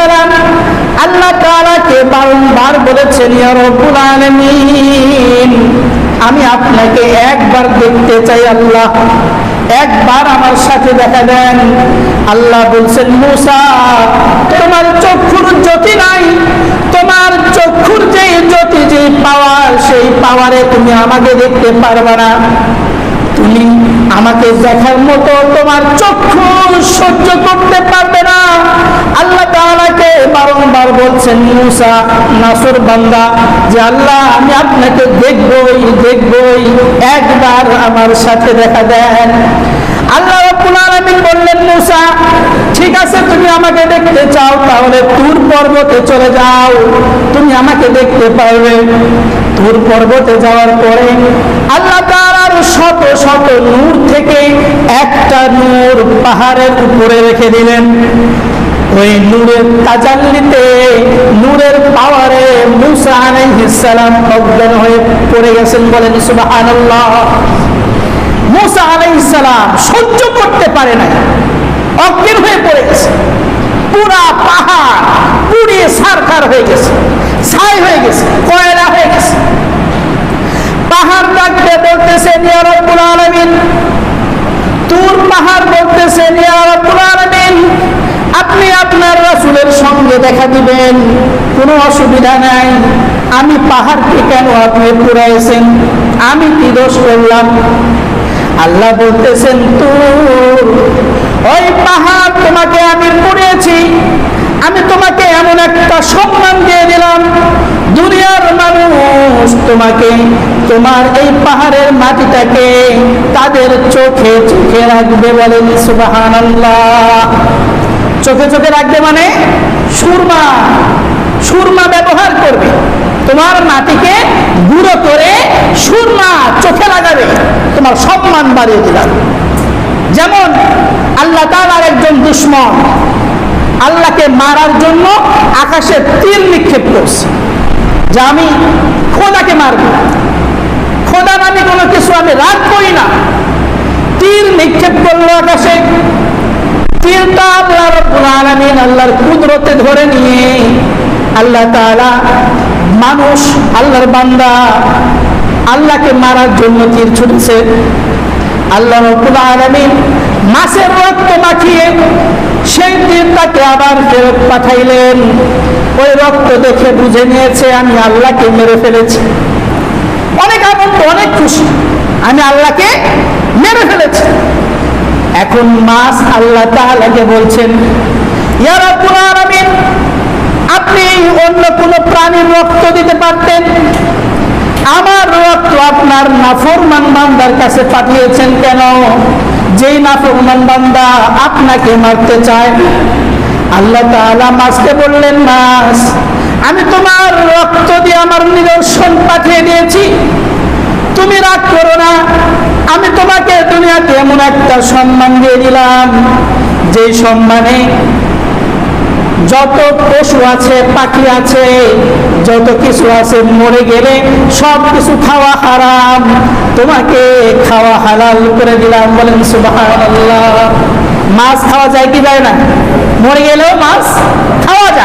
সালাম আল্লাহ তাআলাকে বারংবার বলেছেন, ইয়া রব্বুল আলামিন, আমি আপনাকে একবার দেখতে চাই আল্লাহ, একবার আমার সাথে দেখা দেন। আল্লাহ বলছেন, মূসা, তোমার চক্ষুর জ্যোতি নাই, তোমার চক্ষুর যে জ্যোতি, যে পাওয়ার, সেই পাওয়ারে তুমি আমাকে দেখতে পারবে না, তুমি আমাকে দেখার মতো তোমার চক্ষু সহ্য করতে পারবে না। আল্লাহ তাআলাকে বারংবার বলছেন, মূসা নাসর বান্দা, যে আল্লাহ আমি আপনাকে দেখবই, একবার আমার সাথে দেখা দেন। আল্লাহ রাব্বুল আলামিন বললেন, মূসা ঠিক আছে, তুমি আমাকে দেখতে চাও, তাহলে তুর পর্বতে চলে যাও, তুমি আমাকে দেখতে পারবে। তুর পর্বতে যাওয়ার পরে আল্লাহ তাআলার শত শত নূর থেকে একটা নূর পাহাড়ের উপরে রেখে দিলেন। ওই নূরের তাজাল্লিতে, নূরের পাওয়ারে মূসা আলাইহিস সালাম অজ্ঞান হয়ে পড়ে গেছেন। বলেন সুবহানাল্লাহ। মূসা আলাইহিস সালাম সহ্য করতে পারে নাই, অজ্ঞান হয়ে পড়ে গেছে। পুরা পাহাড় পুড়িয়ে ছারখার হয়ে গেছে, ছাই হয়ে গেছে, কয়লা হয়ে গেছে। পাহাড় ডাকতে বলতেছেন, ইয়া রব্বুল আলামিন। তুর পাহাড় বলতেছেন, ইয়া রব্বুল আলামিন, আপনি আপনার রাসূলের সঙ্গে দেখা দিবেন, কোনো অসুবিধা নাই। আমি পাহাড়কে কেন আপনি পুড়াইছেন? আমি কি দোষ করলাম? আল্লাহ বলতেছেন, তুর, ওই পাহাড় তোমাকে আমি পুড়িয়েছি, আমি তোমাকে এমন একটা সম্মান দিয়ে দিলাম, দুনিয়ার মানুষ তোমাকে, তোমার এই পাহাড়ের মাটিটাকে তাদের চোখে চোখে রাখবে। বলেন সুবহানাল্লাহ। চোখে চোখে রাখবে মানে সুরমা ব্যবহার করবে, তোমার মাটিকে গুঁড়ো করে সুরমা চোখে লাগাবে, তোমার সম্মান বাড়িয়ে দিলাম। যেমন আল্লাহ তাআলার একজন দুশমন আল্লাহকে মারার জন্য আকাশে তীর নিক্ষেপ করছে, যে আমি খোদাকে মারব, খোদা নামে কোনো কিছু আমি রাগ করি না। তীর নিক্ষেপ করলো আকাশে। তীরটা আল্লাহ রাব্বুল আলামিন আল্লাহর কুদরতে ধরে নিয়ে আল্লাহ তাআলা মানুষ, আল্লাহর বান্দা আল্লাহকে মারার জন্য তীর ছুটছে। আল্লাহ রাব্বুল আলামিন মাছের রক্ত মাখিয়ে সেই তীরটাকে আবার ফেরত পাঠাইলেন। ওই রক্ত দেখে বুঝে নিয়েছে আমি আল্লাহকে মেরে ফেলেছি। অনেক আনন্দ, অনেক খুশি, আমি আল্লাহকে মেরে ফেলেছি। এখন মাছ আল্লাহ তাআলাকে বলছেন, ইয়া রাব্বুল আলামিন, আপনি অন্য কোন প্রাণীর রক্ত দিতে পারতেন, আমার রক্ত আপনার নাফরমান বান্দার কাছে পাঠিয়েছেন কেন? যেই নাফরমান বান্দা আপনাকে মারতে চায়। আল্লাহ তাআলা মাছকে বললেন, মাছ, আমি তোমার রক্ত দিয়ে আমার নিদর্শন পাঠিয়ে দিয়েছি, তুমি রাগ করো না। আমি তোমাকে দুনিয়াতে এমন একটা সম্মান দিয়ে দিলাম, যে সম্মানে যত পশু আছে, পাখি আছে, যত কিছু আছে, মরে গেলে সব কিছু খাওয়া হারাম, তোমাকে খাওয়া হালাল করে দিলাম। বলেন সুবহানাল্লাহ। মাছ খাওয়া যায় কি যায় না? মরে গেলেও মাছ খাওয়া যায়।